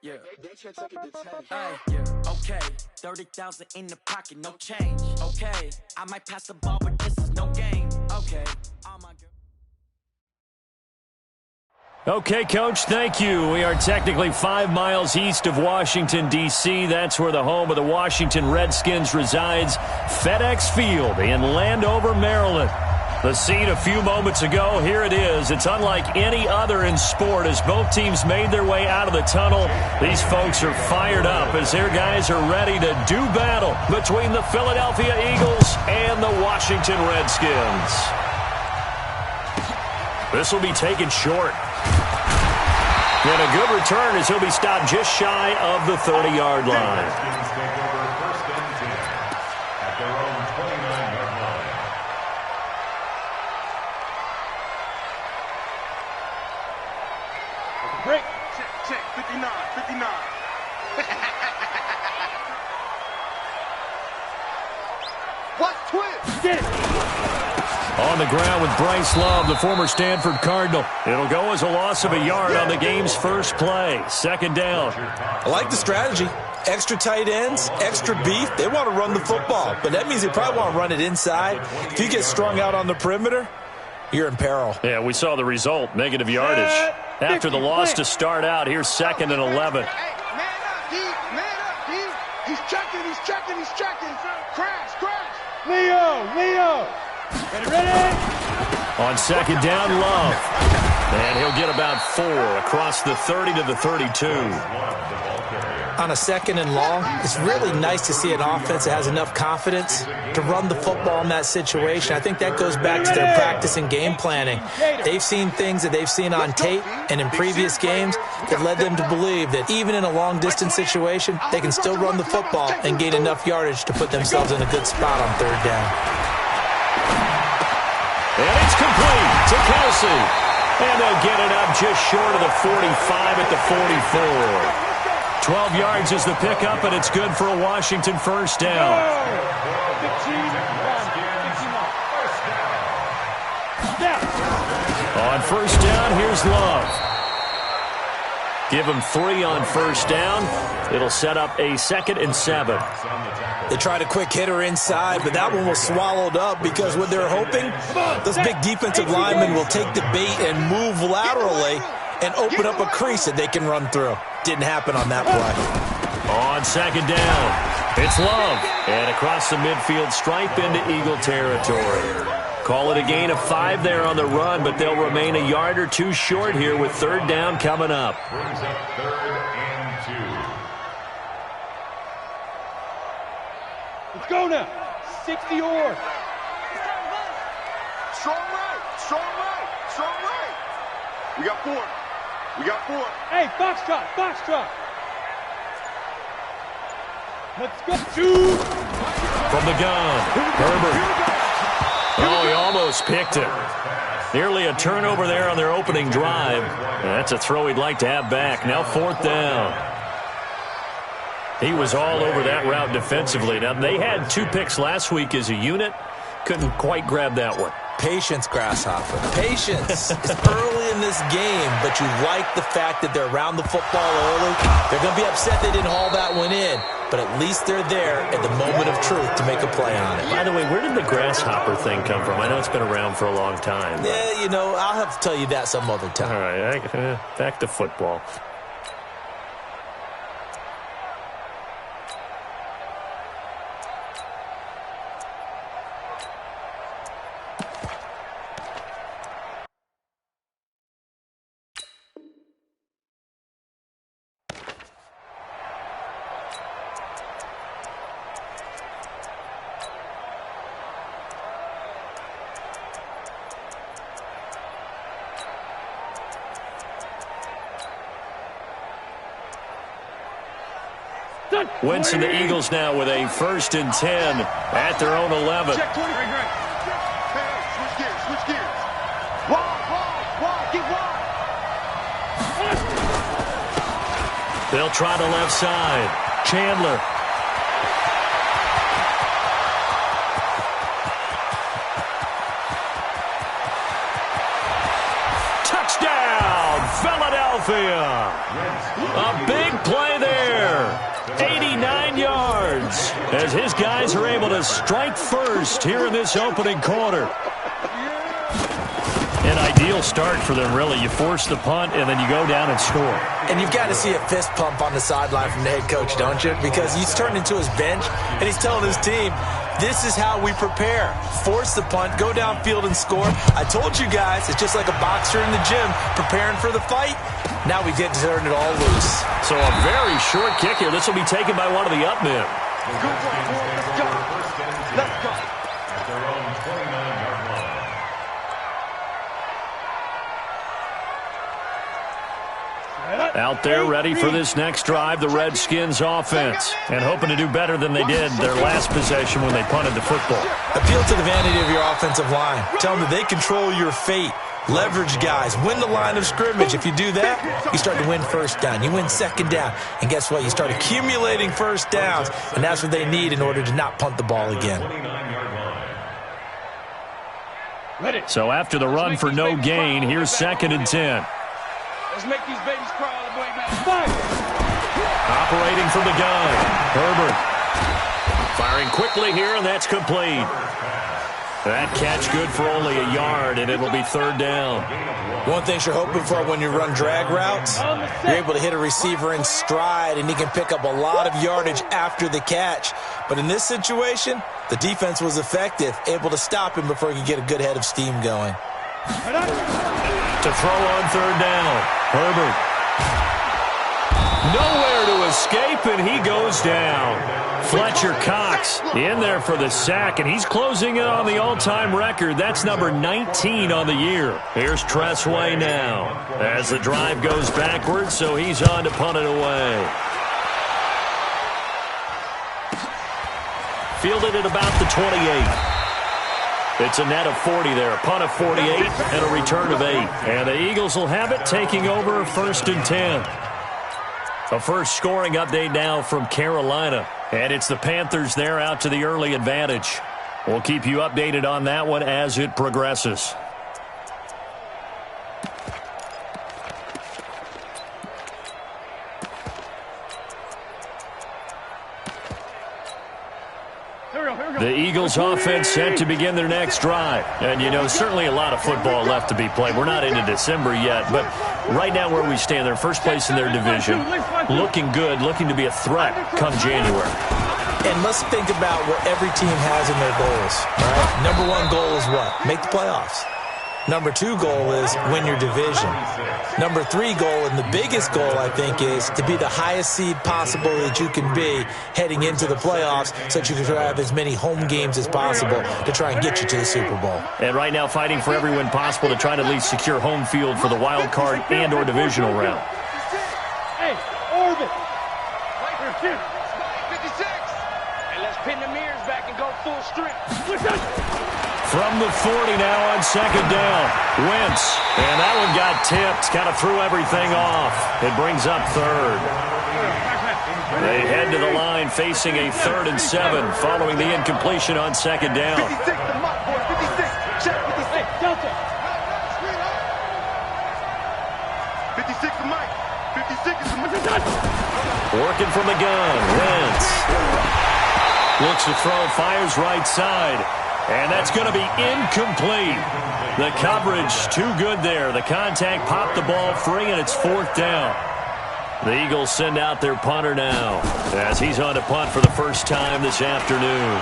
Yeah. Yeah. Okay. 30,000 in the pocket, no change. Okay. I might pass the ball, but this is no game. Okay. Oh my God. Okay, Coach, thank you. We are technically 5 miles east of Washington, D.C. That's where the home of the Washington Redskins resides, FedEx Field in Landover, Maryland. The scene a few moments ago, here it is. It's unlike any other in sport as both teams made their way out of the tunnel. These folks are fired up as their guys are ready to do battle between the Philadelphia Eagles and the Washington Redskins. This will be taken short. And a good return as he'll be stopped just shy of the 30-yard line. Break. Check. 59. What? Twist. Get it. On the ground with Bryce Love, the former Stanford Cardinal. It'll go as a loss of a yard on the game's first play. Second down. I like the strategy. Extra tight ends, extra beef. They want to run the football, but that means they probably want to run it inside. If you get strung out on the perimeter, you're in peril. Yeah, we saw the result, negative yardage. After the loss to start out, here's 2nd and 11. Hey, man up, D. He's checking. Crash. Leo. Ready? On second down, Love. And he'll get about 4 across the 30 to the 32. On a 2nd and long, it's really nice to see an offense that has enough confidence to run the football in that situation. I think that goes back to their practice and game planning. They've seen things that they've seen on tape and in previous games that led them to believe that even in a long-distance situation, they can still run the football and gain enough yardage to put themselves in a good spot on 3rd down. And it's complete to Kelsey. And they'll get it up just short of the 45 at the 44. 12 yards is the pickup, and it's good for a Washington first down. On first down, here's Love. Give him 3 on first down. It'll set up a 2nd and 7. They tried a quick hitter inside, but that one was swallowed up because what they're hoping, those big defensive linemen will take the bait and move laterally and open up a crease that they can run through. Didn't happen on that play. On second down, it's Love. And across the midfield stripe into Eagle territory. Call it a gain of 5 there on the run, but they'll remain a yard or 2 short here with 3rd down coming up. Brings up 3rd and 2. Let's go now. 60 or. Strong right. We got 4. Hey, box trot. Let's go. Shoot. From the gun, Herbert. Oh, he almost picked it. Nearly a turnover there on their opening drive. That's a throw he'd like to have back. Now 4th down. He was all over that route defensively. Now, they had 2 picks last week as a unit. Couldn't quite grab that one. Patience, Grasshopper. Patience. It's early in this game, but you like the fact that they're around the football early. They're going to be upset they didn't haul that one in, but at least they're there at the moment of truth to make a play on it. By the way, where did the grasshopper thing come from? I know it's been around for a long time. Yeah, I'll have to tell you that some other time. All right, back to football. Wentz and the Eagles now with a 1st and 10 at their own 11. Check 20. Switch gears. Wide. Get wide. They'll try the left side. Chandler. Touchdown, Philadelphia. A big play there. 89 yards as his guys are able to strike first here in this opening quarter. An ideal start for them, really. You force the punt, and then you go down and score. And you've got to see a fist pump on the sideline from the head coach, don't you? Because he's turned into his bench, and he's telling his team, this is how we prepare. Force the punt, go downfield and score. I told you guys, it's just like a boxer in the gym preparing for the fight. Now we get to turn it all loose. So a very short kick here. This will be taken by one of the up men. Let's go. Let's go. At their own 29-yard line. Out there ready for this next drive, the Redskins offense. And hoping to do better than they did their last possession when they punted the football. Appeal to the vanity of your offensive line. Tell them that they control your fate. Leverage guys. Win the line of scrimmage. If you do that, you start to win first down. You win second down. And guess what? You start accumulating first downs. And that's what they need in order to not punt the ball again. So after the run for no gain, here's 2nd and 10. Let's make these babies crawl the way back. Operating from the gun, Herbert. Firing quickly here, and that's complete. That catch good for only a yard, and it'll be 3rd down. One thing you're hoping for when you run drag routes, you're able to hit a receiver in stride, and he can pick up a lot of yardage after the catch. But in this situation, the defense was effective, able to stop him before he could get a good head of steam going. To throw on 3rd down, Herbert. Nowhere to escape, and he goes down. Fletcher Cox in there for the sack, and he's closing in on the all-time record. That's number 19 on the year. Here's Tressway now as the drive goes backwards, so he's on to punt it away. Fielded at about the 28. It's a net of 40 there, a punt of 48, and a return of 8. And the Eagles will have it, taking over 1st and 10. A first scoring update now from Carolina. And it's the Panthers there out to the early advantage. We'll keep you updated on that one as it progresses. The Eagles offense set to begin their next drive. And, you know, certainly a lot of football left to be played. We're not into December yet, but right now where we stand, they're first place in their division. Looking good, looking to be a threat come January. And let's think about what every team has in their goals. All right? Number 1 goal is what? Make the playoffs. Number 2 goal is win your division. Number 3 goal, and the biggest goal, I think, is to be the highest seed possible that you can be heading into the playoffs so that you can have as many home games as possible to try and get you to the Super Bowl. And right now fighting for every win possible to try to at least secure home field for the wild card and or divisional round. Hey, orbit. Right here. 56. And let's pin the mirrors back and go full strength. From the 40 now on 2nd down. Wentz. And that one got tipped. Kind of threw everything off. It brings up 3rd. They head to the line facing a 3rd and 7 following the incompletion on 2nd down. 56 to Mike, boy. 56. Check 56. Delta. 56 to Mike. 56 is Mike. Working from the gun. Wentz. Looks to throw. Fires right side. And that's going to be incomplete. The coverage too good there. The contact popped the ball free, and it's 4th down. The Eagles send out their punter now as he's on to punt for the first time this afternoon.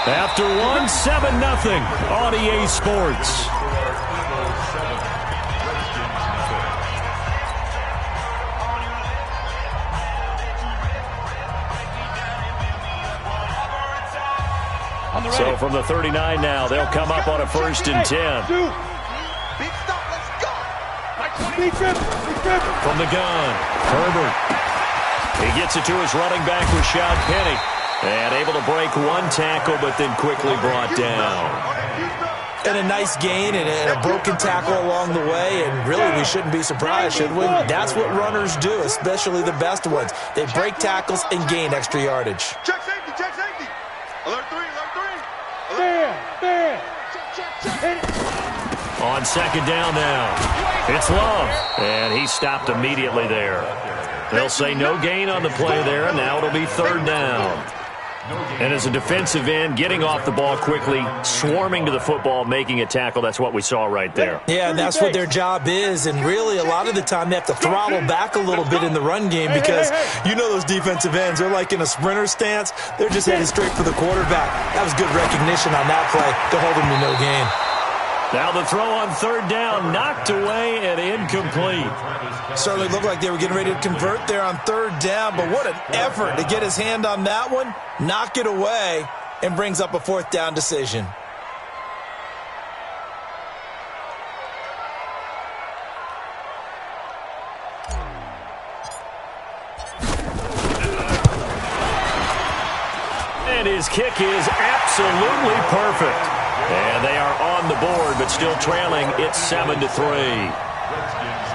After 1-7-0 on EA Sports. So from the 39 now, they'll come up on a 1st and 10. Big stop, let's go. From the gun, Herbert. He gets it to his running back, Rashad Penny. And able to break one tackle, but then quickly brought down. And a nice gain and a broken tackle along the way, and really we shouldn't be surprised, should we? That's what runners do, especially the best ones. They break tackles and gain extra yardage. Check safety, check safety. Alert 3, alert 3. On second down now, it's Love, and he stopped immediately there. They'll say no gain on the play there, and now it'll be third down. And as a defensive end, getting off the ball quickly, swarming to the football, making a tackle, that's what we saw right there. Yeah, and that's what their job is. And really, a lot of the time, they have to throttle back a little bit in the run game because you know those defensive ends, they're like in a sprinter stance. They're just headed straight for the quarterback. That was good recognition on that play to hold them to no gain. Now the throw on third down, knocked away and incomplete. Certainly looked like they were getting ready to convert there on third down, but what an effort to get his hand on that one, knock it away, and brings up a fourth down decision. And his kick is absolutely perfect. And they are on the board, but still trailing. It's 7-3.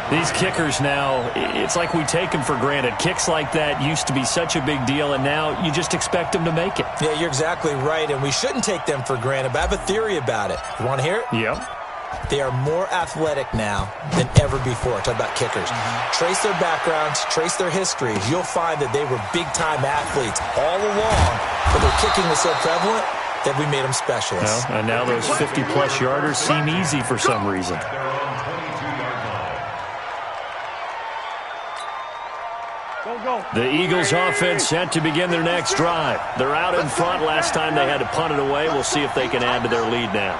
These kickers now, it's like we take them for granted. Kicks like that used to be such a big deal, and now you just expect them to make it. Yeah, you're exactly right, and we shouldn't take them for granted, but I have a theory about it. You want to hear it? Yep. They are more athletic now than ever before. Talk about kickers. Trace their backgrounds, trace their histories. You'll find that they were big-time athletes all along, but their kicking was so prevalent that we made them specialists. Well, and now those 50-plus yarders seem easy for some reason. The Eagles offense set to begin their next drive. They're out in front. Last time they had to punt it away. We'll see if they can add to their lead now.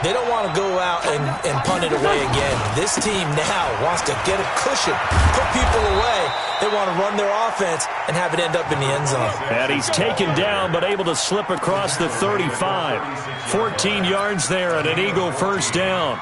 They don't want to go out and punt it away again. This team now wants to get a cushion, put people away. They want to run their offense and have it end up in the end zone. And he's taken down but able to slip across the 35. 14 yards there and an Eagle first down.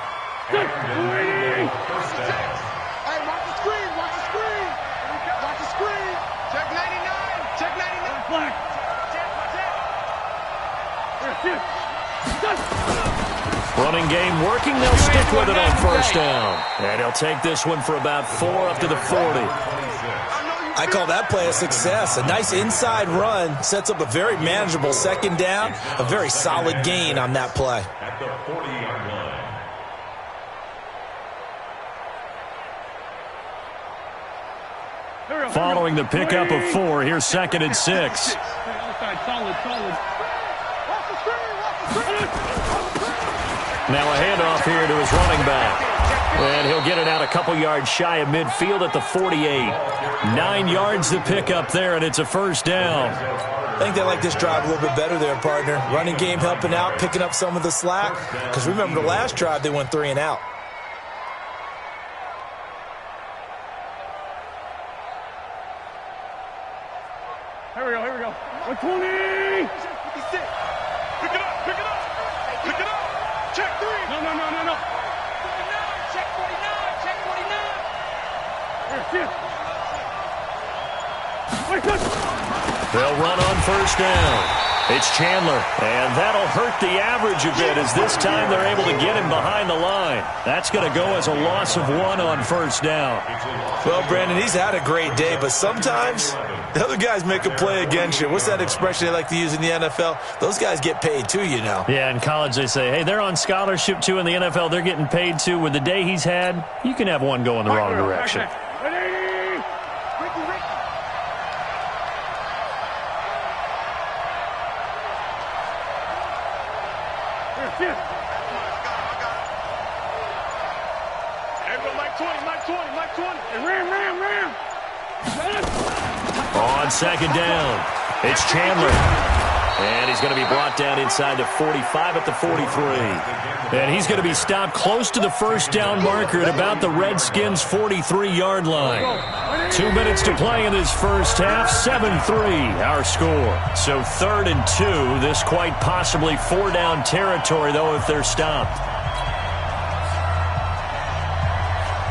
Running game working. They'll stick with it on first down. And he'll take this one for about 4 up to the 40. I call that play a success. A nice inside run sets up a very manageable second down. A very solid gain on that play. At the 40-yard line. Following the pickup of 4, here's 2nd and 6. Now a handoff here to his running back. And he'll get it out a couple yards shy of midfield at the 48. 9 yards to pick up there, and it's a first down. I think they like this drive a little bit better there, partner. Running game helping out, picking up some of the slack. Because remember the last drive, they went 3 and out. Here we go. 120! 56. Pick it up. Check 3. No. 49, check 49. They'll run on first down. It's Chandler, and that'll hurt the average a bit as this time they're able to get him behind the line. That's going to go as a loss of 1 on first down. Well, Brandon, he's had a great day, but sometimes the other guys make a play against you. What's that expression they like to use in the NFL? Those guys get paid too, you know. Yeah, in college they say, hey, they're on scholarship too. In the NFL, they're getting paid too. With the day he's had, you can have one go in the wrong direction. Mike 20. Ram. On second down, it's Chandler. And he's going to be brought down inside the 45 at the 43. And he's going to be stopped close to the first down marker at about the Redskins' 43-yard line. 2 minutes to play in this first half. 7-3 our score. So 3rd and 2. This quite possibly 4-down territory, though, if they're stopped.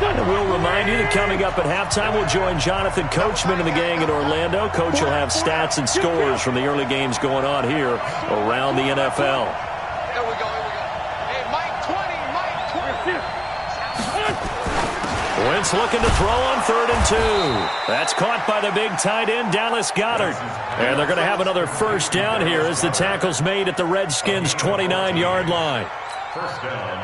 And we'll remind you that coming up at halftime, we'll join Jonathan Coachman and the gang in Orlando. Coach will have stats and scores from the early games going on here around the NFL. Here we go. Hey, Mike 20, Mike 20. Wentz looking to throw on 3rd and 2. That's caught by the big tight end, Dallas Goedert. And they're going to have another first down here as the tackle's made at the Redskins' 29-yard line.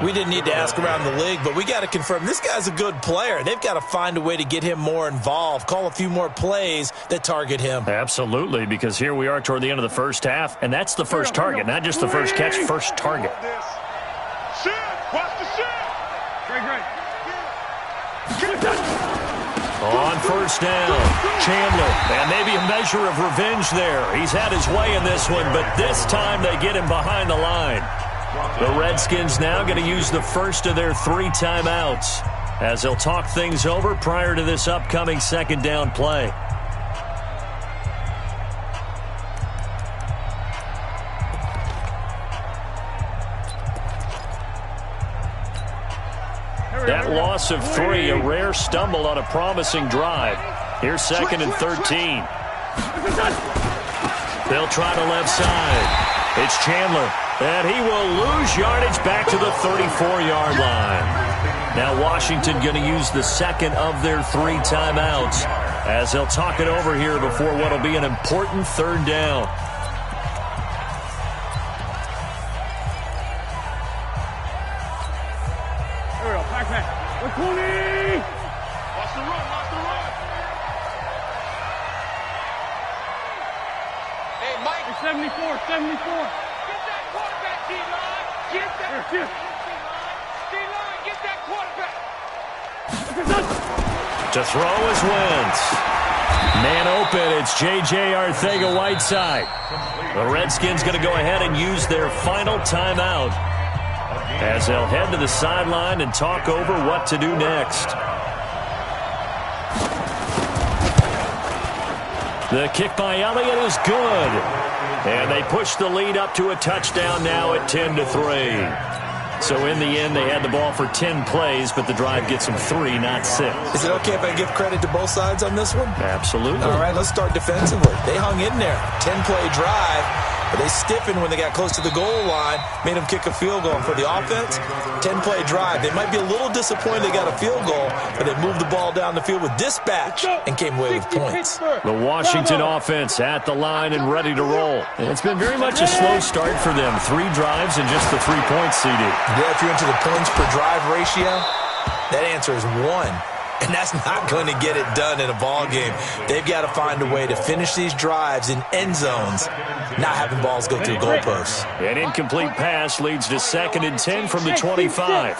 We didn't need to ask around the league, but we got to confirm this guy's a good player. They've got to find a way to get him more involved, call a few more plays that target him. Absolutely, because here we are toward the end of the first half, and that's the first target, not just the first catch, first target. Shit! Watch the shit! Great. On first down, Chandler, and maybe a measure of revenge there. He's had his way in this one, but this time they get him behind the line. The Redskins now going to use the first of their 3 timeouts as they'll talk things over prior to this upcoming second down play. That loss of 3, a rare stumble on a promising drive. Here's 2nd and 13. They'll try the left side. It's Chandler, and he will lose yardage back to the 34-yard line. Now Washington going to use the second of their 3 timeouts as they'll talk it over here before what will be an important 3rd down. Here we go, back. 120! Watch the run. Hey, Mike. 74. Get that quarterback, D-line. Get that. D-line, get that quarterback. To throw is Wentz. Man open, it's J.J. Arcega-Whiteside. The Redskins going to go ahead and use their final timeout as they'll head to the sideline and talk over what to do next. The kick by Elliott is good. And they push the lead up to a touchdown now at 10-3. So in the end, they had the ball for 10 plays, but the drive gets them 3, not 6. Is it okay if I give credit to both sides on this one? Absolutely. All right, let's start defensively. They hung in there. 10-play drive, but they stiffened when they got close to the goal line, made them kick a field goal. For the offense, 10-play drive. They might be a little disappointed they got a field goal, but they moved the ball down the field with dispatch and came away with points. The Washington offense at the line and ready to roll. And it's been very much a slow start for them. 3 drives and just the 3 points, CD. Yeah, if you're into the points per drive ratio, that answer is 1. And that's not going to get it done in a ball game. They've got to find a way to finish these drives in end zones, not having balls go through goalposts. An incomplete pass leads to 2nd and 10 from the 25. Mike,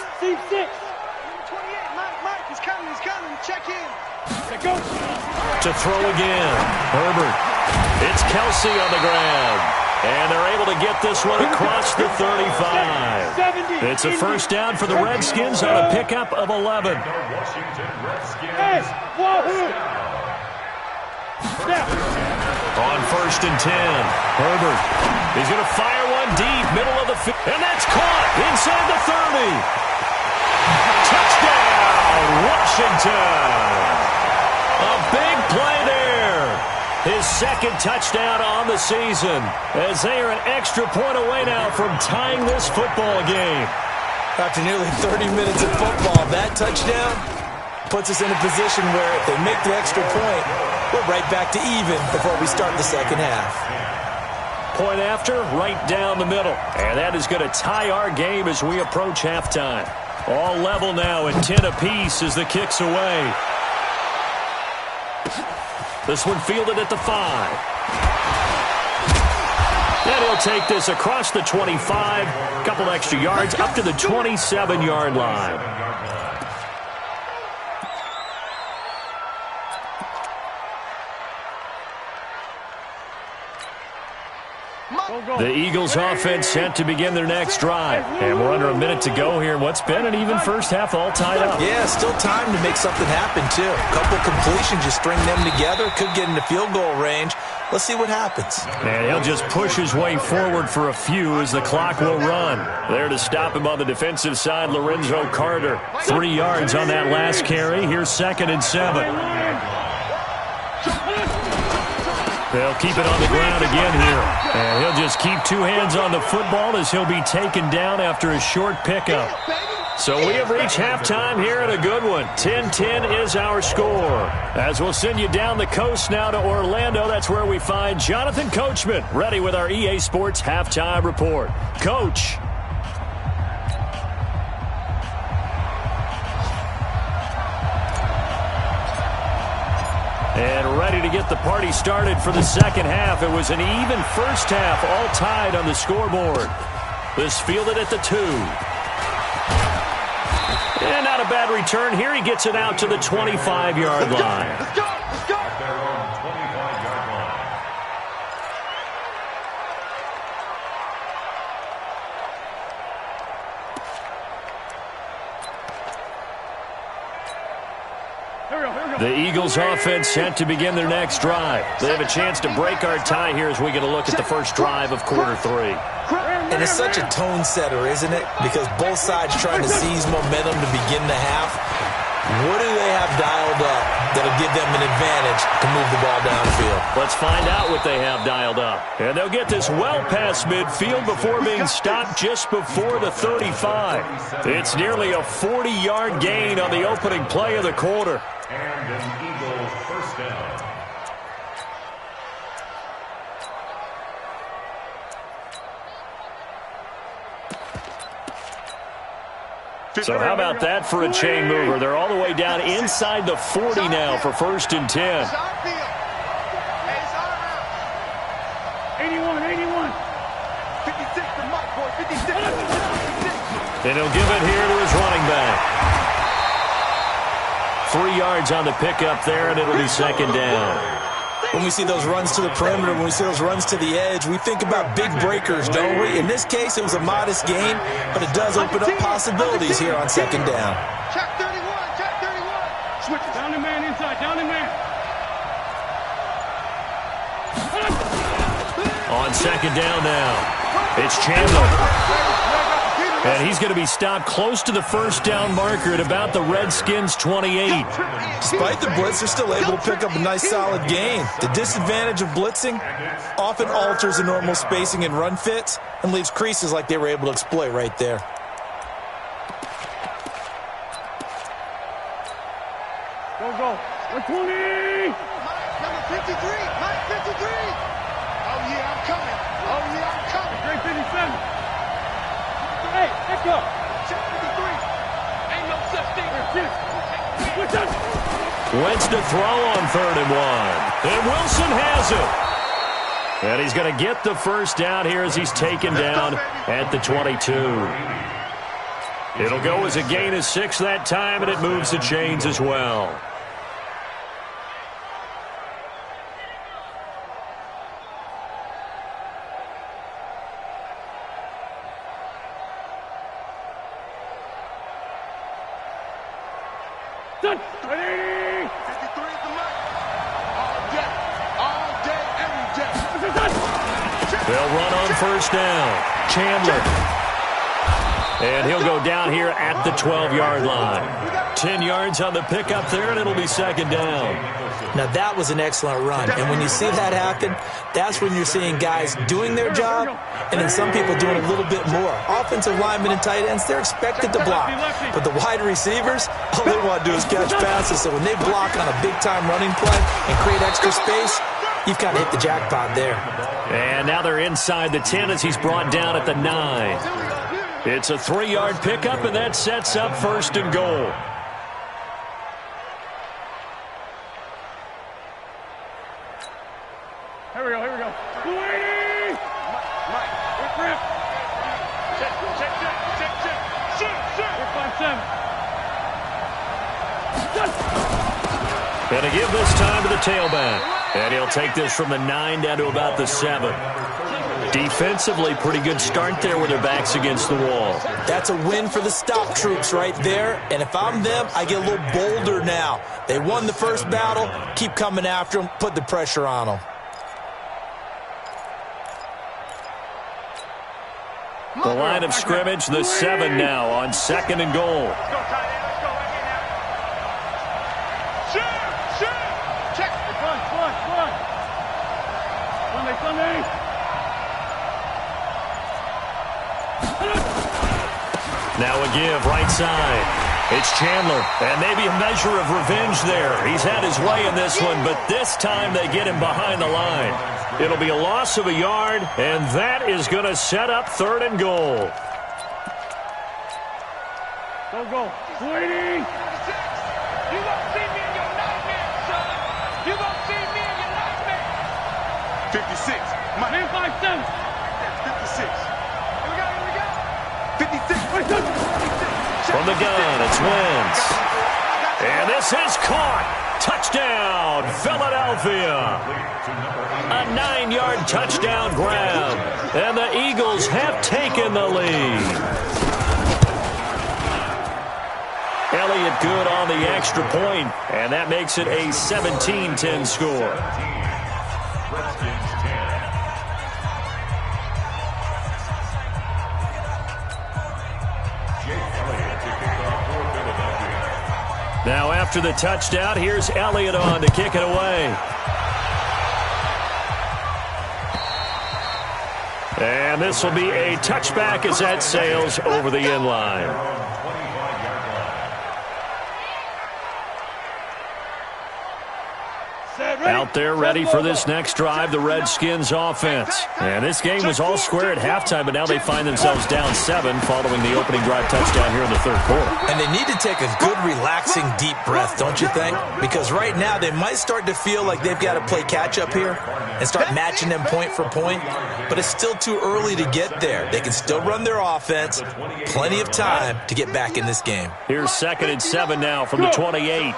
he's coming. Check in. To throw again, Herbert. It's Kelsey on the ground. And they're able to get this one across the 35. It's a first down for the Redskins on a pickup of 11. On 1st and 10, Herbert. He's going to fire one deep, middle of the field. And that's caught inside the 30. Touchdown, Washington. A big play there. His 2nd touchdown on the season as they are an extra point away now from tying this football game. After nearly 30 minutes of football, that touchdown puts us in a position where if they make the extra point, we're right back to even before we start the second half. Point after, right down the middle. And that is going to tie our game as we approach halftime. All level now at 10 apiece as the kick's away. This one fielded at the 5. And he'll take this across the 25. A couple extra yards up to the 27-yard line. The Eagles offense set to begin their next drive. And we're under a minute to go here in what's been an even first half all tied up. Yeah, still time to make something happen, too. A couple completions, just string them together. Could get into field goal range. Let's see what happens. And he'll just push his way forward for a few as the clock will run. There to stop him on the defensive side, Lorenzo Carter. 3 yards on that last carry. Here's 2nd and 7. They'll keep it on the ground again here. And he'll just keep 2 hands on the football as he'll be taken down after a short pickup. So we have reached halftime here in a good one. 10-10 is our score. As we'll send you down the coast now to Orlando, that's where we find Jonathan Coachman, ready with our EA Sports Halftime Report. Coach. And ready to get the party started for the second half. It was an even first half, all tied on the scoreboard. This fielded at the 2. And not a bad return here. He gets it out to the 25-yard line. Let's go! At their own 25-yard line. The Eagles offense set to begin their next drive. They have a chance to break our tie here as we get a look at the first drive of quarter 3. And it's such a tone setter, isn't it? Because both sides trying to seize momentum to begin the half. What do they have dialed up that'll give them an advantage to move the ball downfield? Let's find out what they have dialed up. And they'll get this well past midfield before being stopped just before the 35. It's nearly a 40-yard gain on the opening play of the quarter. And an Eagle first down. So how about that for a chain mover? They're all the way down inside the 40 now for 1st and 10. 81. And he'll give it here to his running back. 3 yards on the pickup there, and it'll be 2nd down. When we see those runs to the perimeter, when we see those runs to the edge, we think about big breakers, don't we? In this case, it was a modest gain, but it does open up possibilities here on 2nd down. Check 31, check 31. Switch down the man inside, down the man. On 2nd down now, it's Chandler. And he's going to be stopped close to the first down marker at about the Redskins' 28. Despite the blitz, they're still able to pick up a nice solid gain. The disadvantage of blitzing often alters the normal spacing and run fits and leaves creases like they were able to exploit right there. Go. 120. Number 53. Mike 53. Oh, yeah, I'm coming. Great 57. Hey, let's go. Check 53. Ain't no such thing. Wentz to throw on 3rd and 1. And Wilson has it. And he's going to get the first down here as he's taken down at the 22. It'll go as a gain of 6 that time, and it moves the chains as well. Ready. 53 is the mark. All day, every day. They'll run on 1st down. Chandler. And he'll go down here at the 12-yard line. 10 yards on the pickup there, and it'll be 2nd down. Now, that was an excellent run. And when you see that happen, that's when you're seeing guys doing their job and then some people doing a little bit more. Offensive linemen and tight ends, they're expected to block. But the wide receivers, all they want to do is catch passes. So when they block on a big-time running play and create extra space, you've kind of hit the jackpot there. And now they're inside the 10 as he's brought down at the 9. It's a 3-yard pickup, and that sets up 1st and goal. Here we go. 280. Mike. Rip. Check. Shoot. 5-7. Gonna give this time to the tailback. And he'll take this from the 9 down to about the 7. Defensively, pretty good start there with their backs against the wall. That's a win for the stop troops right there. And if I'm them, I get a little bolder now. They won the first battle. Keep coming after them. Put the pressure on them. The line of scrimmage, the 7 now on 2nd and goal. Let's go, tight end. Let's go right here now. Shoot! Shoot! Check. Run. Sunday. Now a give, right side. It's Chandler, and maybe a measure of revenge there. He's had his way in this one, but this time they get him behind the line. It'll be a loss of a yard, and that is going to set up 3rd and goal. Go. Sweetie! You won't see me in your nightmare, son. You won't see me in your nightmare. 56. My name 57. 56. Here we go. 56. From the gun, it's Wentz. And this is caught. Touchdown, Philadelphia. A 9-yard touchdown grab. And the Eagles have taken the lead. Elliott good on the extra point, and that makes it a 17-10 score. Redskins 10. Jake Elliott to kick off for Philadelphia. Now after the touchdown, here's Elliott on to kick it away. And this will be a touchback as that sails over the end line. Out there ready for this next drive, the Redskins offense. And this game was all square at halftime, but now they find themselves down 7 following the opening drive touchdown here in the 3rd quarter. And they need to take a good, relaxing, deep breath, don't you think? Because right now they might start to feel like they've got to play catch-up here and start matching them point for point. But it's still too early to get there. They can still run their offense. Plenty of time to get back in this game. Here's 2nd and 7 now from the 28.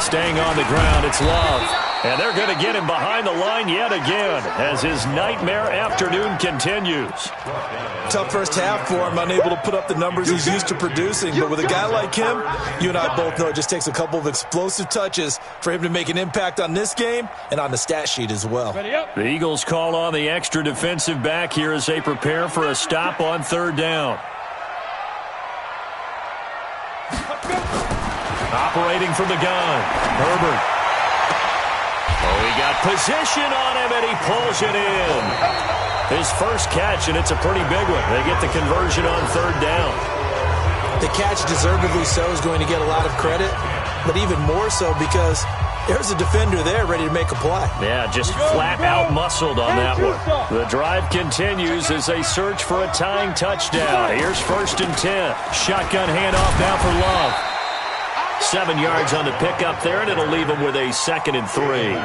Staying on the ground, it's Love. And they're going to get him behind the line yet again as his nightmare afternoon continues. Tough first half for him, unable to put up the numbers he's used to producing. But with a guy like him, you and I both know it just takes a couple of explosive touches for him to make an impact on this game and on the stat sheet as well. The Eagles call on the extra defensive back here as they prepare for a stop on 3rd down. Operating from the gun, Herbert. Oh, he got position on him, and he pulls it in. His first catch, and it's a pretty big one. They get the conversion on 3rd down. The catch, deservedly so, is going to get a lot of credit, but even more so because there's a defender there ready to make a play. Yeah, just flat out muscled on that one. The drive continues as they search for a tying touchdown. Here's 1st and 10. Shotgun handoff now for Love. 7 yards on the pickup there, and it'll leave them with a 2nd and 3.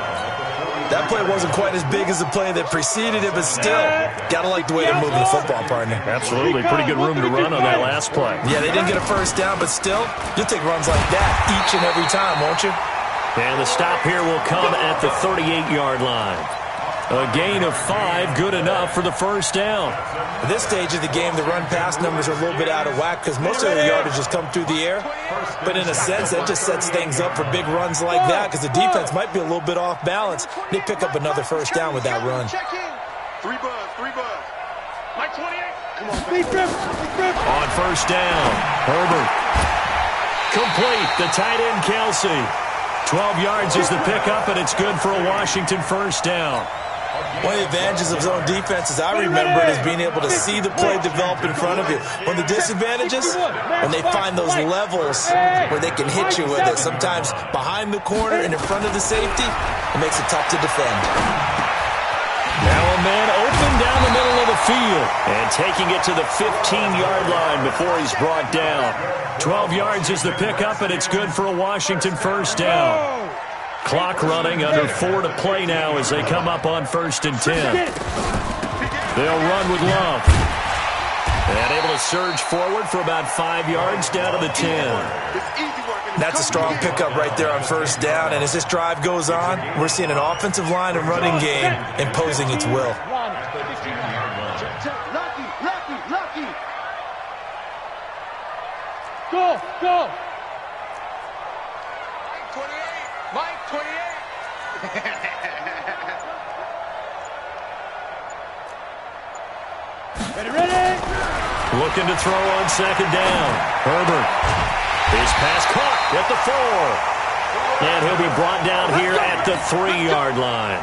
That play wasn't quite as big as the play that preceded it, but still, got to like the way they're moving the football, partner. Absolutely. Pretty good room to run on that last play. Yeah, they didn't get a first down, but still, you'll take runs like that each and every time, won't you? And the stop here will come at the 38-yard line. A gain of 5, good enough for the first down. At this stage of the game, the run-pass numbers are a little bit out of whack because most of the yardage has come through the air. But in a sense, that just sets things up for big runs like that because the defense might be a little bit off balance. They pick up another first down with that run. 3 buzz. Mike 28. Come on. On first down, Herbert. Complete, the tight end Kelsey. 12 yards is the pickup, and it's good for a Washington first down. One of the advantages of zone defense, as I remember it, is being able to see the play develop in front of you. One of the disadvantages, when they find those levels where they can hit you with it, sometimes behind the corner and in front of the safety, it makes it tough to defend. Now a man open down the middle of the field and taking it to the 15-yard line before he's brought down. 12 yards is the pickup, and it's good for a Washington first down. Clock running, under 4 to play now as they come up on 1st and 10. They'll run with Love. And able to surge forward for about 5 yards down to the 10. That's a strong pickup right there on first down. And as this drive goes on, we're seeing an offensive line and running game imposing its will. Go! Mike 28. Looking to throw on second down. Herbert. His pass caught at the 4. And he'll be brought down here at the 3-yard line.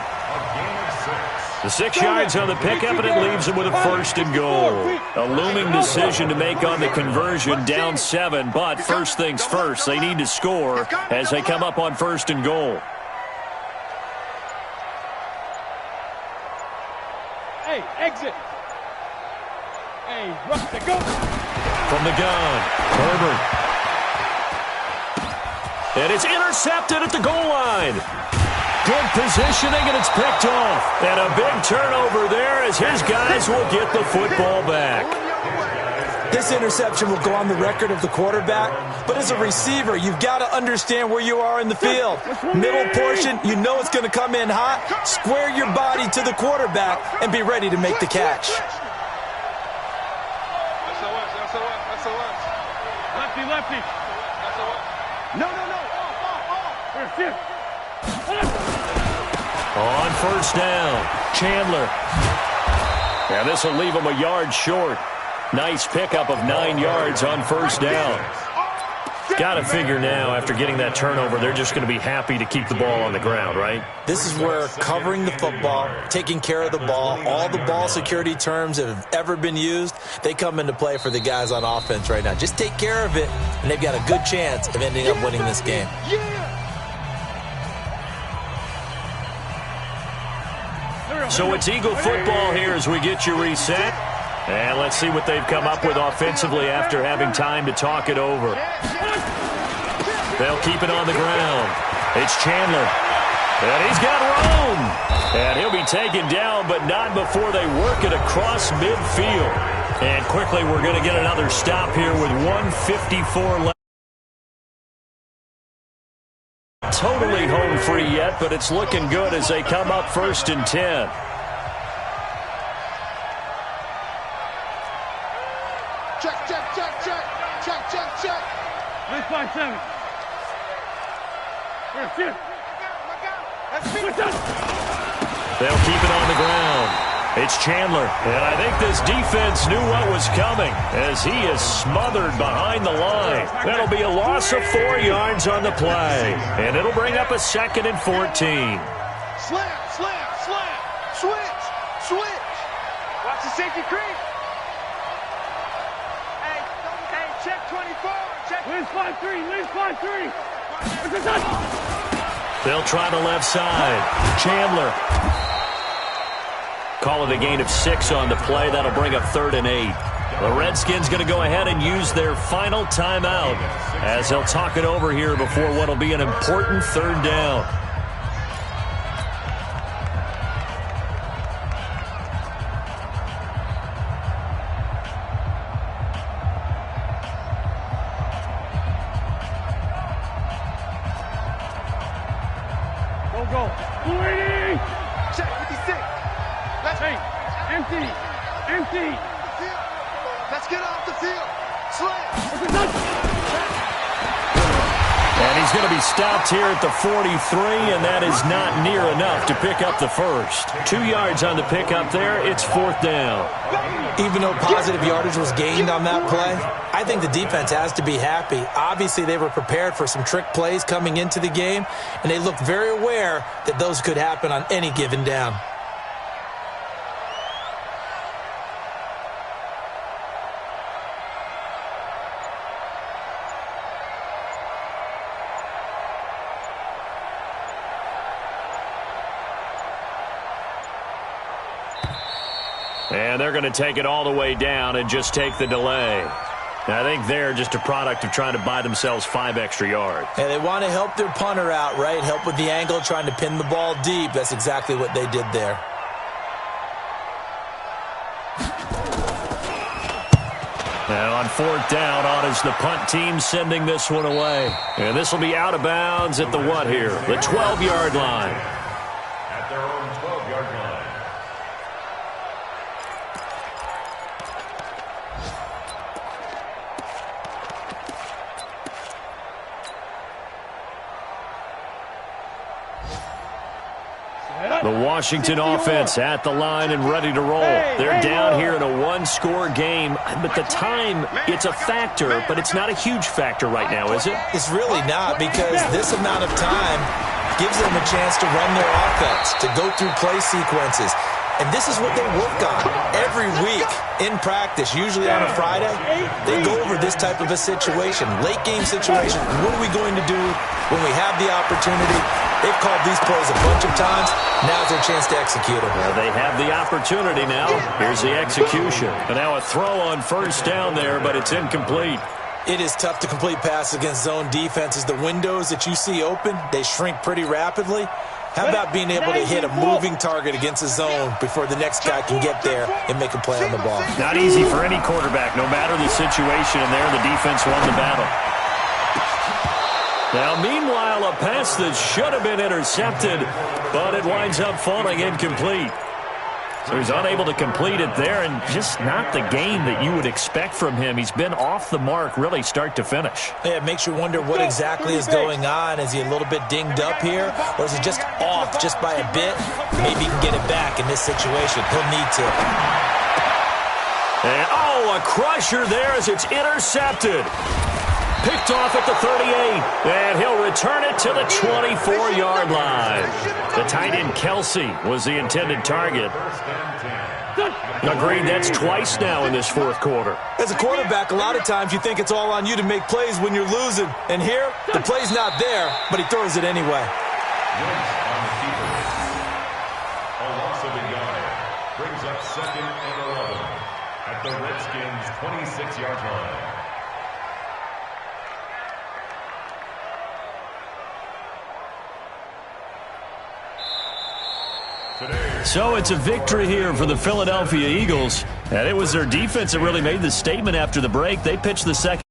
The 6 yards on the pickup, and it leaves him with a 1st and goal. A looming decision to make on the conversion, down 7. But first things first, they need to score as they come up on 1st and goal. Hey, exit. Hey, rush to go. From the gun, Herbert. And it's intercepted at the goal line. Good positioning, and it's picked off. And a big turnover there as his guys will get the football back. This interception will go on the record of the quarterback, but as a receiver, you've got to understand where you are in the field. Middle portion, you know it's going to come in hot. Square your body to the quarterback and be ready to make the catch. Lefty. No. On 1st down, Chandler. Now this will leave him a yard short. Nice pickup of 9 yards on 1st down. Got to figure now, after getting that turnover, they're just going to be happy to keep the ball on the ground, right? This is where covering the football, taking care of the ball, all the ball security terms that have ever been used, they come into play for the guys on offense right now. Just take care of it, and they've got a good chance of ending up winning this game. So it's Eagle football here as we get you reset. And let's see what they've come up with offensively after having time to talk it over. They'll keep it on the ground. It's Chandler. And he's got room. And he'll be taken down, but not before they work it across midfield. And quickly, we're going to get another stop here with 1:54 left. Totally home free yet, but it's looking good as they come up 1st and 10. Check. Let's find 7. They'll keep it on the ground. It's Chandler, and I think this defense knew what was coming as he is smothered behind the line. That'll be a loss of 4 yards on the play, and it'll bring up a 2nd and 14. Slam. Switch. Watch the safety creep. Hey, check 24. Liz 5-3. They'll try the left side. Chandler. Call it a gain of 6 on the play. That'll bring up 3rd and 8. The Redskins going to go ahead and use their final timeout as they'll talk it over here before what will be an important 3rd down. Go. Check 56. Let's empty. Let's get off the field. Slam. And he's going to be stopped here at the 43, and that is not near enough to pick up the 1st. 2 yards on the pickup there. It's 4th down. Even though positive yardage was gained on that play, I think the defense has to be happy. Obviously, they were prepared for some trick plays coming into the game, and they looked very aware that those could happen on any given down. And they're going to take it all the way down and just take the delay. I think they're just a product of trying to buy themselves 5 extra yards. And they want to help their punter out, right? Help with the angle, trying to pin the ball deep. That's exactly what they did there. And on 4th down, on is the punt team sending this one away. And this will be out of bounds at the what here? The 12-yard line. At their own 12-yard line. The Washington offense at the line and ready to roll. They're down here in a one-score game, but the time, it's a factor, but it's not a huge factor right now, is it? It's really not, because this amount of time gives them a chance to run their offense, to go through play sequences. And this is what they work on every week in practice, usually on a Friday. They go over this type of a situation, late game situation. What are we going to do when we have the opportunity? They've called these plays a bunch of times. Now's their chance to execute them. Well, they have the opportunity now. Here's the execution. And now a throw on first down there, but it's incomplete. It is tough to complete passes against zone defenses. The windows that you see open, they shrink pretty rapidly. How about being able to hit a moving target against a zone before the next guy can get there and make a play on the ball? Not easy for any quarterback, no matter the situation, and there the defense won the battle. Now, meanwhile, a pass that should have been intercepted, but it winds up falling incomplete. So he's unable to complete it there, and just not the game that you would expect from him. He's been off the mark, really, start to finish. Yeah, it makes you wonder what exactly is going on. Is he a little bit dinged up here, or is he just off just by a bit? Maybe he can get it back in this situation. He'll need to. And, a crusher there as it's intercepted. Picked off at the 38, and he'll return it to the 24-yard line. The tight end Kelsey was the intended target. Agreed, that's twice now in this fourth quarter. As a quarterback, a lot of times you think it's all on you to make plays when you're losing. And here, the play's not there, but he throws it anyway. A loss of a yard brings up 2nd and 11 at the Redskins' 26-yard line. So it's a victory here for the Philadelphia Eagles. And it was their defense that really made the statement after the break. They pitched the second.